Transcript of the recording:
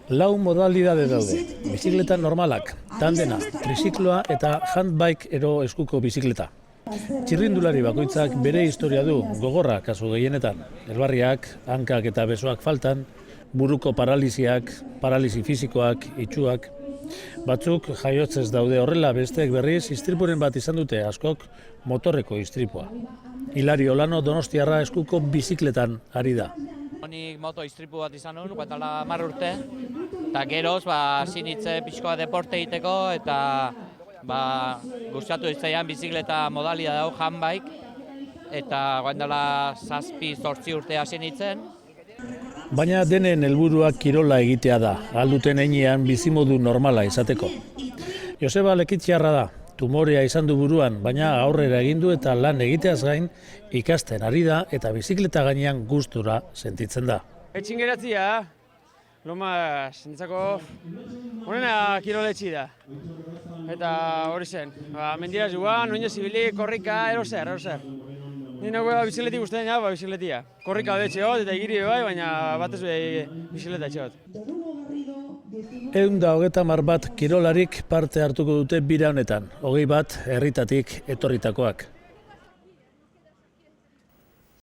Lau modalidade daude, bizikleta normalak, tandena, trizikloa eta handbike ero eskuko bizikleta. Txirrindulari bakoitzak bere historia du, gogorra kasu gehienetan. Elbarriak, hankak eta besoak faltan, buruko paralisiak, paralisi fisikoak, itxuak. Batzuk jaiotzez daude horrela, besteek berriz istripuren bat izan dute, askok motorreko istripua. Hilari Olano Donostiarra eskuko bizikletan ari da. Nik moto istripu bat izan nuen, batala 10 urte, eta geroz hasi nintzen pixkoa deporte egiteko, eta gustatu itzaian bizikleta modalia dago handbike, eta guaindala 7-8 urte hasi nintzen. Baina denen helburuak kirola egitea da, alduten heinean bizimodu normala izateko. Joseba Lekitziarra da, tumorea izan du buruan, baina aurrera egin du eta lan egiteaz gain ikasten ari da eta bizikleta gainean gustura sentitzen da. Etxin geratzia, loma sentzako honena kiroletxi da. Eta hori zen, mendira joan, oinez ibili, korrika, erozer. Ni nago bizikleti guztien ja, bizikletia. Korrika betxe hot eta igiri bai, baina batez bizikleta etxe hot. 130 bat kirolarik parte hartuko dute bira honetan, 21 herritatik etorritakoak.